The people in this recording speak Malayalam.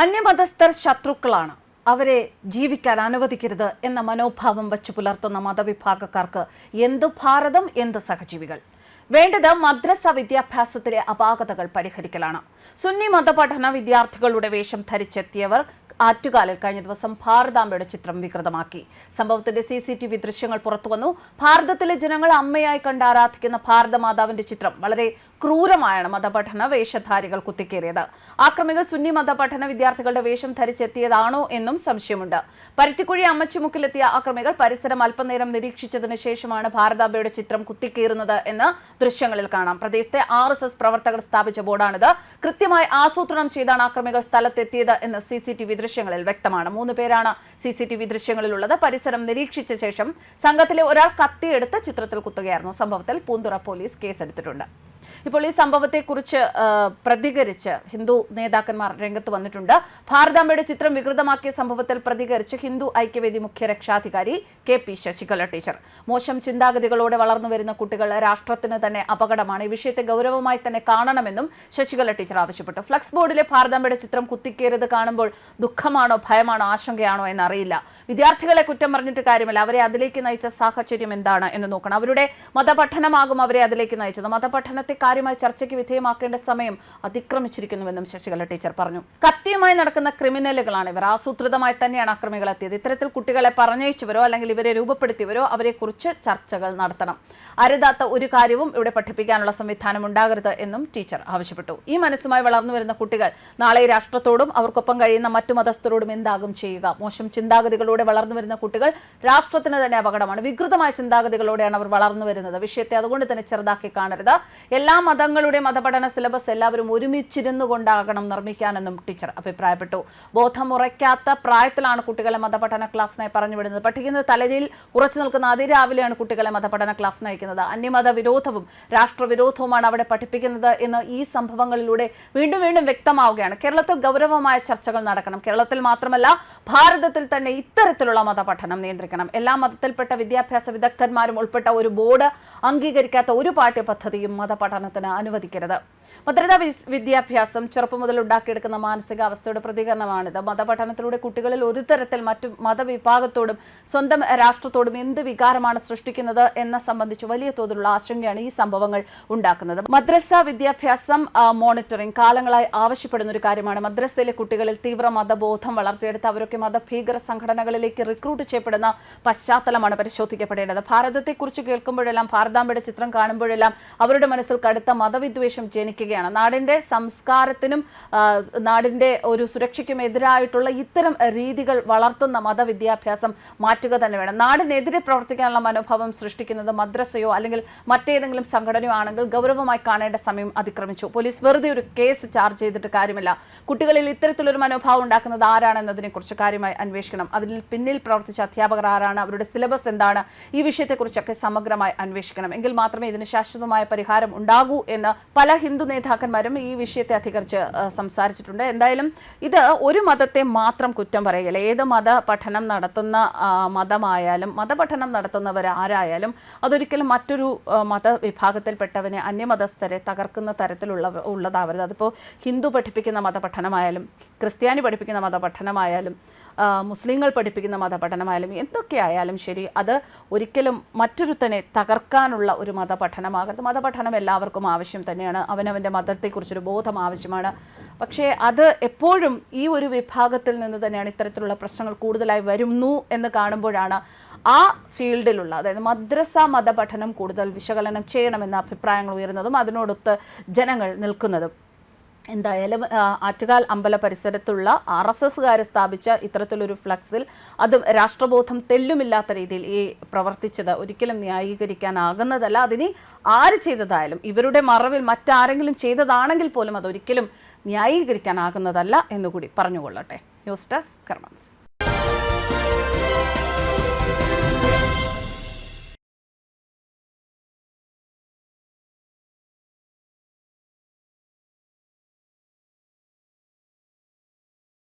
അന്യമതസ്ഥർ ശത്രുക്കളാണ്, അവരെ ജീവിക്കാൻ അനുവദിക്കരുത് എന്ന മനോഭാവം വച്ചു പുലർത്തുന്ന മതവിഭാഗക്കാർക്ക് എന്തു ഭാരതം, എന്ത് സഹജീവികൾ. വേണ്ടത് മദ്രസ വിദ്യാഭ്യാസത്തിലെ അപാകതകൾ പരിഹരിക്കലാണ്. സുന്നി മതപഠന വിദ്യാർത്ഥികളുടെ വേഷം ധരിച്ചെത്തിയവർ ആറ്റുകാലിൽ കഴിഞ്ഞ ദിവസം ഭാരതാംബയുടെ ചിത്രം വികൃതമാക്കി. സംഭവത്തിന്റെ CCTV ദൃശ്യങ്ങൾ പുറത്തുവന്നു. ഭാരതത്തിലെ ജനങ്ങൾ അമ്മയായി കണ്ട് ആരാധിക്കുന്ന ഭാരതമാതാവിന്റെ ചിത്രം വളരെ ക്രൂരമായാണ് മതപഠന വേഷധാരികൾ കുത്തിക്കേറിയത്. ആക്രമികൾ സുന്നി മതപഠന വിദ്യാർത്ഥികളുടെ വേഷം ധരിച്ചെത്തിയതാണോ എന്നും സംശയമുണ്ട്. പരുത്തിക്കുഴി അമ്മച്ചിമുക്കിലെത്തിയ ആക്രമികൾ പരിസരം അല്പനേരം നിരീക്ഷിച്ചതിനു ശേഷമാണ് ഭാരതാംബയുടെ ചിത്രം കുത്തിക്കേറുന്നത് എന്ന് ദൃശ്യങ്ങളിൽ കാണാം. പ്രദേശത്തെ RSS പ്രവർത്തകർ സ്ഥാപിച്ച ബോർഡാണിത്. കൃത്യമായി ആസൂത്രണം ചെയ്താണ് ആക്രമികൾ സ്ഥലത്തെത്തിയത് എന്ന് CCTV ദൃശ്യങ്ങളിൽ വ്യക്തമാണ്. 3 പേരാണ് CCTV ദൃശ്യങ്ങളിലുള്ളത്. പരിസരം നിരീക്ഷിച്ച ശേഷം സംഘത്തിലെ ഒരാൾ കത്തിയെടുത്ത് ചിത്രത്തിൽ കുത്തുകയായിരുന്നു. സംഭവത്തിൽ പൂന്തുറ പോലീസ് കേസെടുത്തിട്ടുണ്ട്. ഇപ്പോൾ ഈ സംഭവത്തെക്കുറിച്ച് പ്രതികരിച്ച് ഹിന്ദു നേതാക്കന്മാർ രംഗത്ത് വന്നിട്ടുണ്ട്. ഭാരതാംബയുടെ ചിത്രം വികൃതമാക്കിയ സംഭവത്തിൽ പ്രതികരിച്ച് ഹിന്ദു ഐക്യവേദി മുഖ്യ രക്ഷാധികാരി KP ശശികല ടീച്ചർ. മോശം ചിന്താഗതികളോടെ വളർന്നു വരുന്ന കുട്ടികൾ രാഷ്ട്രത്തിന് തന്നെ അപകടമാണ്. ഈ വിഷയത്തെ ഗൗരവമായി തന്നെ കാണണമെന്നും ശശികല ടീച്ചർ ആവശ്യപ്പെട്ടു. ഫ്ലക്സ് ബോർഡിലെ ഭാരതാംബയുടെ ചിത്രം കുത്തിക്കേറിയത് കാണുമ്പോൾ ദുഃഖമാണോ, ഭയമാണോ, ആശങ്കയാണോ എന്നറിയില്ല. വിദ്യാർത്ഥികളെ കുറ്റം പറഞ്ഞിട്ട് കാര്യമില്ല. അവരെ അതിലേക്ക് നയിച്ച സാഹചര്യം എന്താണ് എന്ന് നോക്കണം. അവരുടെ മതപഠനമാകും അവരെ അതിലേക്ക് നയിച്ചത്. മതപഠനത്തെ കാര്യമായി ചർച്ചയ്ക്ക് വിധേയമാക്കേണ്ട സമയം അതിക്രമിച്ചിരിക്കുന്നുവെന്നും ശശികല ടീച്ചർ പറഞ്ഞു. കത്തിയുമായി നടക്കുന്ന ക്രിമിനലുകളാണ് ഇവർ. ആസൂത്രിതമായി തന്നെയാണ് ആക്രമികൾ എത്തിയത്. ഇത്തരത്തിൽ കുട്ടികളെ പറഞ്ഞയച്ചവരോ അല്ലെങ്കിൽ ഇവരെ രൂപപ്പെടുത്തിയവരോ അവരെക്കുറിച്ച് ചർച്ചകൾ നടത്തണം. അരുതാത്ത ഒരു കാര്യവും ഇവിടെ പഠിപ്പിക്കാനുള്ള സംവിധാനം ഉണ്ടാകരുത് എന്നും ടീച്ചർ ആവശ്യപ്പെട്ടു. ഈ മനസ്സുമായി വളർന്നു വരുന്ന കുട്ടികൾ നാളെ രാഷ്ട്രത്തോടും അവർക്കൊപ്പം കഴിയുന്ന മറ്റു മതസ്ഥരോടും എന്താകും ചെയ്യുക? മോശം ചിന്താഗതികളോടെ വളർന്നു വരുന്ന കുട്ടികൾ രാഷ്ട്രത്തിന് തന്നെ അപകടമാണ്. വികൃതമായ ചിന്താഗതികളോടെയാണ് അവർ വളർന്നു വരുന്നത്. വിഷയത്തെ അതുകൊണ്ട് തന്നെ ചെറുതാക്കി കാണരുത്. എല്ലാ മതങ്ങളുടെ മതപഠന സിലബസ് എല്ലാവരും ഒരുമിച്ചിരുന്നു കൊണ്ടാകണം നിർമ്മിക്കാനെന്നും ടീച്ചർ അഭിപ്രായപ്പെട്ടു. ബോധമുറയ്ക്കാത്ത പ്രായത്തിലാണ് കുട്ടികളെ മതപഠന ക്ലാസ്സിനായി പറഞ്ഞുവിടുന്നത്. പഠിക്കുന്നത് തലയിൽ ഉറച്ചു നിൽക്കുന്ന അതിരാവിലെയാണ് കുട്ടികളെ മതപഠന ക്ലാസ്സിന് അയക്കുന്നത്. അന്യമത വിരോധവും രാഷ്ട്രവിരോധവുമാണ് അവിടെ പഠിപ്പിക്കുന്നത് എന്ന് ഈ സംഭവങ്ങളിലൂടെ വീണ്ടും വീണ്ടും വ്യക്തമാവുകയാണ്. കേരളത്തിൽ ഗൗരവമായ ചർച്ചകൾ നടക്കണം. കേരളത്തിൽ മാത്രമല്ല, ഭാരതത്തിൽ തന്നെ ഇത്തരത്തിലുള്ള മതപഠനം നിയന്ത്രിക്കണം. എല്ലാ മതത്തിൽപ്പെട്ട വിദ്യാഭ്യാസ വിദഗ്ധന്മാരും ഉൾപ്പെട്ട ഒരു ബോർഡ് അംഗീകരിക്കാത്ത ഒരു പാഠ്യപദ്ധതിയും മതപഠനത്തിന് അനുവദിക്കരുത്. മദ്രസ വിദ്യാഭ്യാസം ചെറുപ്പം മുതൽ ഉണ്ടാക്കിയെടുക്കുന്ന മാനസികാവസ്ഥയുടെ പ്രതികരണമാണിത്. മതപഠനത്തിലൂടെ കുട്ടികളിൽ ഒരു തരത്തിൽ മറ്റു മതവിഭാഗത്തോടും സ്വന്തം രാഷ്ട്രത്തോടും എന്ത് വികാരമാണ് സൃഷ്ടിക്കുന്നത് എന്ന സംബന്ധിച്ച് വലിയ തോതിലുള്ള ആശങ്കയാണ് ഈ സംഭവങ്ങൾ ഉണ്ടാക്കുന്നത്. മദ്രസ വിദ്യാഭ്യാസം മോണിറ്ററിംഗ് കാലങ്ങളായി ആവശ്യപ്പെടുന്ന ഒരു കാര്യമാണ്. മദ്രസയിലെ കുട്ടികളിൽ തീവ്ര മതബോധം വളർത്തിയെടുത്ത് അവരൊക്കെ മതഭീകര സംഘടനകളിലേക്ക് റിക്രൂട്ട് ചെയ്യപ്പെടുന്ന പശ്ചാത്തലമാണ് പരിശോധിക്കപ്പെടേണ്ടത്. ഭാരതത്തെക്കുറിച്ച് കേൾക്കുമ്പോഴെല്ലാം, ഭാരതാംബയുടെ ചിത്രം കാണുമ്പോഴെല്ലാം അവരുടെ മനസ്സിൽ കടുത്ത മതവിദ്വേഷം ജനിക്കുകയാണ്. നാടിന്റെ സംസ്കാരത്തിനും നാടിന്റെ ഒരു സുരക്ഷയ്ക്കും എതിരായിട്ടുള്ള ഇത്തരം രീതികൾ വളർത്തുന്ന മതവിദ്യാഭ്യാസം മാറ്റുക തന്നെ വേണം. നാടിനെതിരെ പ്രവർത്തിക്കാനുള്ള മനോഭാവം സൃഷ്ടിക്കുന്നത് മദ്രസയോ അല്ലെങ്കിൽ മറ്റേതെങ്കിലും സംഘടനയോ ആണെങ്കിൽ ഗൗരവമായി കാണേണ്ട സമയം അതിക്രമിച്ചു. പോലീസ് വെറുതെ ഒരു കേസ് ചാർജ് ചെയ്തിട്ട് കാര്യമില്ല. കുട്ടികളിൽ ഇത്തരത്തിലൊരു മനോഭാവം ഉണ്ടാക്കുന്നത് ആരാണെന്നതിനെക്കുറിച്ച് കാര്യമായി അന്വേഷിക്കണം. അതിൽ പിന്നിൽ പ്രവർത്തിച്ച അധ്യാപകർ ആരാണ്, അവരുടെ സിലബസ് എന്താണ്, ഈ വിഷയത്തെക്കുറിച്ചൊക്കെ സമഗ്രമായി അന്വേഷിക്കണം. എങ്കിൽ മാത്രമേ ഇതിന് ശാശ്വതമായ പരിഹാരം ഉണ്ടാകൂ എന്ന് പല ഹിന്ദു നേതാക്കന്മാരും ഈ വിഷയത്തെ അധികരിച്ച് സംസാരിച്ചിട്ടുണ്ട്. എന്തായാലും ഇത് ഒരു മതത്തെ മാത്രം കുറ്റം പറയുകയില്ല. ഏത് മതപഠനം നടത്തുന്ന മതമായാലും മതപഠനം നടത്തുന്നവർ ആരായാലും അതൊരിക്കലും മറ്റൊരു മതവിഭാഗത്തിൽപ്പെട്ടവനെ, അന്യമതസ്ഥരെ തകർക്കുന്ന ഉള്ളതാവരുത്. അതിപ്പോൾ ഹിന്ദു പഠിപ്പിക്കുന്ന മതപഠനമായാലും ക്രിസ്ത്യാനി പഠിപ്പിക്കുന്ന മതപഠനമായാലും മുസ്ലിങ്ങൾ പഠിപ്പിക്കുന്ന മതപഠനമായാലും എന്തൊക്കെയായാലും ശരി, അത് ഒരിക്കലും മറ്റൊരുത്തനെ തകർക്കാനുള്ള ഒരു മതപഠനമാകരുത്. മതപഠനം എല്ലാവർക്കും ആവശ്യം തന്നെയാണ്. അവനവൻ്റെ മതത്തെക്കുറിച്ചൊരു ബോധം ആവശ്യമാണ്. പക്ഷേ അത് എപ്പോഴും ഈ ഒരു വിഭാഗത്തിൽ നിന്ന് തന്നെയാണ് ഇത്തരത്തിലുള്ള പ്രശ്നങ്ങൾ കൂടുതലായി വരുന്നു എന്ന് കാണുമ്പോഴാണ് ആ ഫീൽഡിലുള്ള, അതായത് മദ്രസ മതപഠനം കൂടുതൽ വിശകലനം ചെയ്യണമെന്ന അഭിപ്രായങ്ങൾ ഉയരുന്നതും അതിനോടൊത്ത് ജനങ്ങൾ നിൽക്കുന്നതും. എന്തായാലും ആറ്റുകാൽ അമ്പല പരിസരത്തുള്ള RSSകാർ സ്ഥാപിച്ച ഇത്തരത്തിലൊരു ഫ്ലക്സിൽ അതും രാഷ്ട്രബോധം തെല്ലുമില്ലാത്ത രീതിയിൽ ഈ പ്രവർത്തിച്ചത് ഒരിക്കലും ന്യായീകരിക്കാനാകുന്നതല്ല. അതിന് ആര് ചെയ്തതായാലും, ഇവരുടെ മറവിൽ മറ്റാരെങ്കിലും ചെയ്തതാണെങ്കിൽ പോലും അതൊരിക്കലും ന്യായീകരിക്കാനാകുന്നതല്ല എന്നുകൂടി പറഞ്ഞുകൊള്ളട്ടെ. ന്യൂസ് ഡെസ്ക് കർമ്മ ന്യൂസ്.